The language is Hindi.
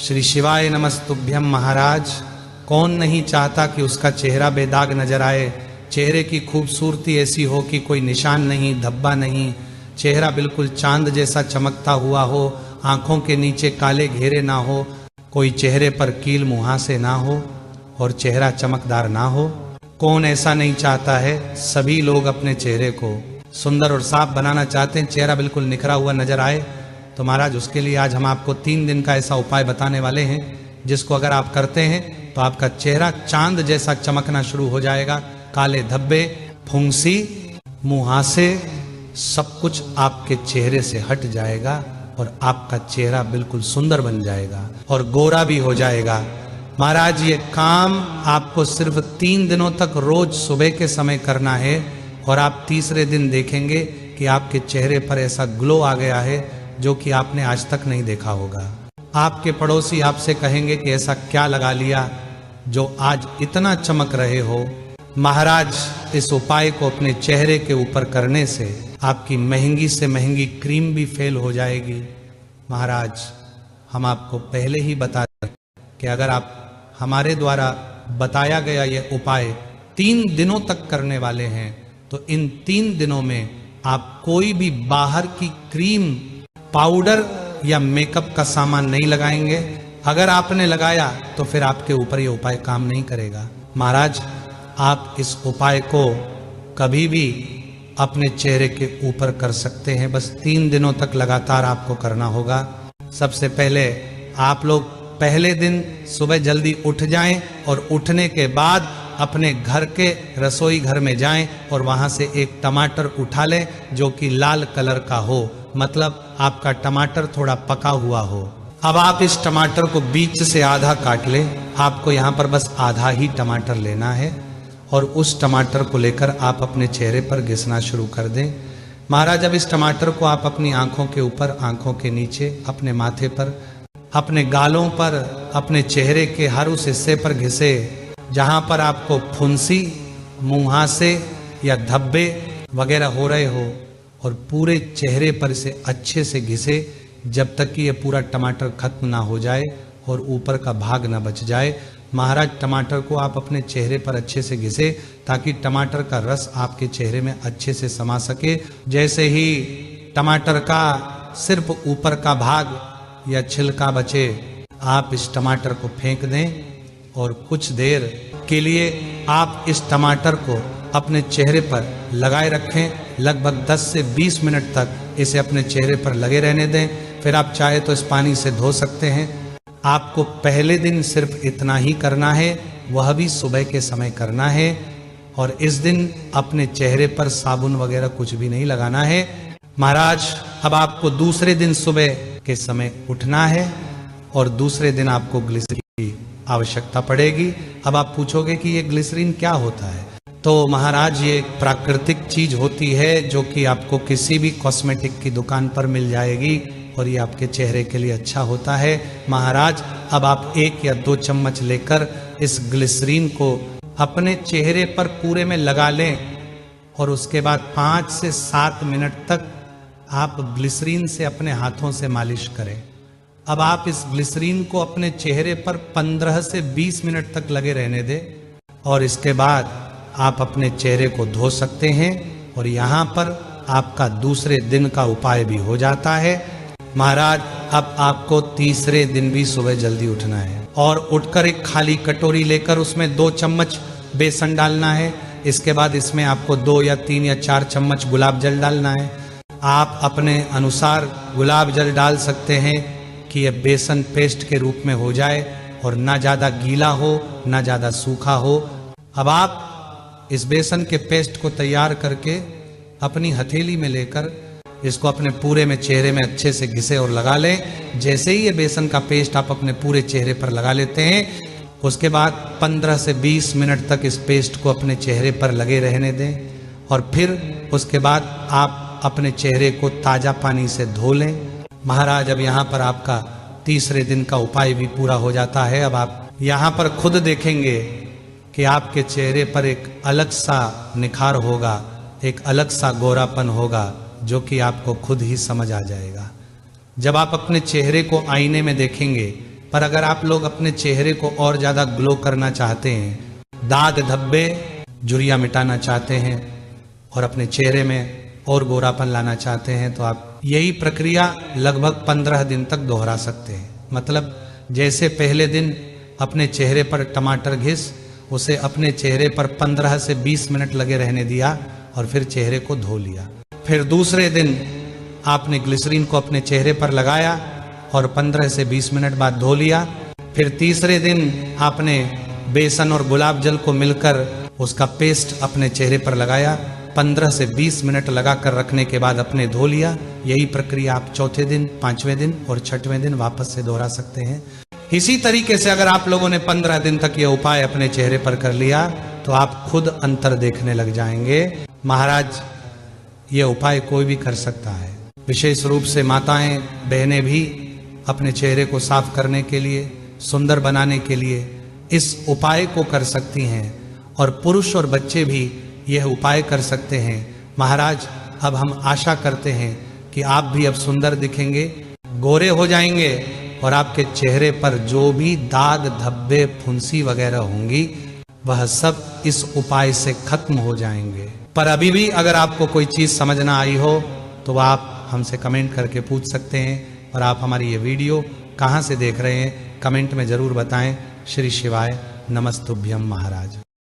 श्री शिवाय नमस्तुभ्यम। महाराज, कौन नहीं चाहता कि उसका चेहरा बेदाग नजर आए, चेहरे की खूबसूरती ऐसी हो कि कोई निशान नहीं, धब्बा नहीं, चेहरा बिल्कुल चांद जैसा चमकता हुआ हो, आंखों के नीचे काले घेरे ना हो, कोई चेहरे पर कील मुहासे ना हो और चेहरा चमकदार ना हो। कौन ऐसा नहीं चाहता है? सभी लोग अपने चेहरे को सुंदर और साफ बनाना चाहते हैं, चेहरा बिल्कुल निखरा हुआ नजर आए। तो महाराज, उसके लिए आज हम आपको 3 दिन का ऐसा उपाय बताने वाले हैं, जिसको अगर आप करते हैं तो आपका चेहरा चांद जैसा चमकना शुरू हो जाएगा। काले धब्बे, फुंसी, मुहासे, सब कुछ आपके चेहरे से हट जाएगा और आपका चेहरा बिल्कुल सुंदर बन जाएगा और गोरा भी हो जाएगा। महाराज, ये काम आपको सिर्फ 3 दिनों तक रोज सुबह के समय करना है और आप तीसरे दिन देखेंगे कि आपके चेहरे पर ऐसा ग्लो आ गया है जो कि आपने आज तक नहीं देखा होगा। आपके पड़ोसी आपसे कहेंगे कि ऐसा क्या लगा लिया जो आज इतना चमक रहे हो। महाराज, इस उपाय को अपने चेहरे के ऊपर करने से आपकी महंगी से महंगी क्रीम भी फेल हो जाएगी। महाराज, हम आपको पहले ही बता दें कि अगर आप हमारे द्वारा बताया गया यह उपाय 3 दिनों तक करने वाले हैं तो इन 3 दिनों में आप कोई भी बाहर की क्रीम, पाउडर या मेकअप का सामान नहीं लगाएंगे। अगर आपने लगाया तो फिर आपके ऊपर ये उपाय काम नहीं करेगा। महाराज, आप इस उपाय को कभी भी अपने चेहरे के ऊपर कर सकते हैं, बस 3 दिनों तक लगातार आपको करना होगा। सबसे पहले आप लोग पहले दिन सुबह जल्दी उठ जाएं और उठने के बाद अपने घर के रसोई घर में जाएं और वहां से एक टमाटर उठा लें जो कि लाल कलर का हो, मतलब आपका टमाटर थोड़ा पका हुआ हो। अब आप इस टमाटर को बीच से आधा काट लें। आपको यहाँ पर बस आधा ही टमाटर लेना है और उस टमाटर को लेकर आप अपने चेहरे पर घिसना शुरू कर दें। महाराज, अब इस टमाटर को आप अपनी आंखों के ऊपर, आंखों के नीचे, अपने माथे पर, अपने गालों पर, अपने चेहरे के हर उस हिस्से पर घिसे जहां पर आपको फुंसी, मुहासे या धब्बे वगैरह हो रहे हो, और पूरे चेहरे पर इसे अच्छे से घिसे जब तक कि यह पूरा टमाटर खत्म ना हो जाए और ऊपर का भाग ना बच जाए। महाराज, टमाटर को आप अपने चेहरे पर अच्छे से घिसे ताकि टमाटर का रस आपके चेहरे में अच्छे से समा सके। जैसे ही टमाटर का सिर्फ ऊपर का भाग या छिलका बचे, आप इस टमाटर को फेंक दें और कुछ देर के लिए आप इस टमाटर को अपने चेहरे पर लगाए रखें। लगभग 10 से 20 मिनट तक इसे अपने चेहरे पर लगे रहने दें। फिर आप चाहे तो इस पानी से धो सकते हैं। आपको पहले दिन सिर्फ इतना ही करना है, वह भी सुबह के समय करना है, और इस दिन अपने चेहरे पर साबुन वगैरह कुछ भी नहीं लगाना है। महाराज, अब आपको दूसरे दिन सुबह के समय उठना है और दूसरे दिन आपको ग्लिसरीन की आवश्यकता पड़ेगी। अब आप पूछोगे कि ये ग्लिसरीन क्या होता है? तो महाराज, ये एक प्राकृतिक चीज होती है जो कि आपको किसी भी कॉस्मेटिक की दुकान पर मिल जाएगी और ये आपके चेहरे के लिए अच्छा होता है। महाराज, अब आप 1 या 2 चम्मच लेकर इस ग्लिसरीन को अपने चेहरे पर पूरे में लगा लें और उसके बाद 5 से 7 मिनट तक आप ग्लिसरीन से अपने हाथों से मालिश करें। अब आप इस ग्लिसरीन को अपने चेहरे पर 15 से 20 मिनट तक लगे रहने दें और इसके बाद आप अपने चेहरे को धो सकते हैं और यहाँ पर आपका दूसरे दिन का उपाय भी हो जाता है। महाराज, अब आपको तीसरे दिन भी सुबह जल्दी उठना है और उठकर एक खाली कटोरी लेकर उसमें 2 चम्मच बेसन डालना है। इसके बाद इसमें आपको 2 या 3 या 4 चम्मच गुलाब जल डालना है। आप अपने अनुसार गुलाब जल डाल सकते हैं कि यह बेसन पेस्ट के रूप में हो जाए और ना ज़्यादा गीला हो ना ज़्यादा सूखा हो। अब आप इस बेसन के पेस्ट को तैयार करके अपनी हथेली में लेकर इसको अपने पूरे में चेहरे में अच्छे से घिसे और लगा लें। जैसे ही ये बेसन का पेस्ट आप अपने पूरे चेहरे पर लगा लेते हैं, उसके बाद 15 से 20 मिनट तक इस पेस्ट को अपने चेहरे पर लगे रहने दें और फिर उसके बाद आप अपने चेहरे को ताज़ा पानी से धो लें। महाराज, अब यहाँ पर आपका तीसरे दिन का उपाय भी पूरा हो जाता है। अब आप यहाँ पर खुद देखेंगे कि आपके चेहरे पर एक अलग सा निखार होगा, एक अलग सा गोरापन होगा जो कि आपको खुद ही समझ आ जाएगा। जब आप अपने चेहरे को आईने में देखेंगे पर अगर आप लोग अपने चेहरे को और ज्यादा ग्लो करना चाहते हैं, दाग धब्बे झुर्रियां मिटाना चाहते हैं और अपने चेहरे में और गोरापन लाना चाहते हैं, तो आप यही प्रक्रिया लगभग 15 दिन तक दोहरा सकते हैं। मतलब जैसे पहले दिन अपने चेहरे पर टमाटर घिस, उसे अपने चेहरे पर 15 से 20 मिनट लगे रहने दिया और फिर चेहरे को धो लिया। फिर दूसरे दिन आपने ग्लिसरीन को अपने चेहरे पर लगाया और 15 से 20 मिनट बाद धो लिया। फिर तीसरे दिन आपने बेसन और गुलाब जल को मिलकर उसका पेस्ट अपने चेहरे पर लगाया, 15 से 20 मिनट लगाकर रखने के बाद अपने धो लिया। यही प्रक्रिया आप चौथे दिन, 5वें दिन और 6वें दिन वापस से दोहरा सकते हैं। इसी तरीके से अगर आप लोगों ने 15 दिन तक ये उपाय अपने चेहरे पर कर लिया तो आप खुद अंतर देखने लग जाएंगे। महाराज, ये उपाय कोई भी कर सकता है, विशेष रूप से माताएं बहनें भी अपने चेहरे को साफ करने के लिए, सुंदर बनाने के लिए इस उपाय को कर सकती हैं और पुरुष और बच्चे भी यह उपाय कर सकते हैं। महाराज, अब हम आशा करते हैं कि आप भी अब सुंदर दिखेंगे, गोरे हो जाएंगे और आपके चेहरे पर जो भी दाग धब्बे फुंसी वगैरह होंगी वह सब इस उपाय से खत्म हो जाएंगे। पर अभी भी अगर आपको कोई चीज समझ ना आई हो तो आप हमसे कमेंट करके पूछ सकते हैं। और आप हमारी ये वीडियो कहाँ से देख रहे हैं कमेंट में जरूर बताएं। श्री शिवाय नमस्तुभ्यम महाराज।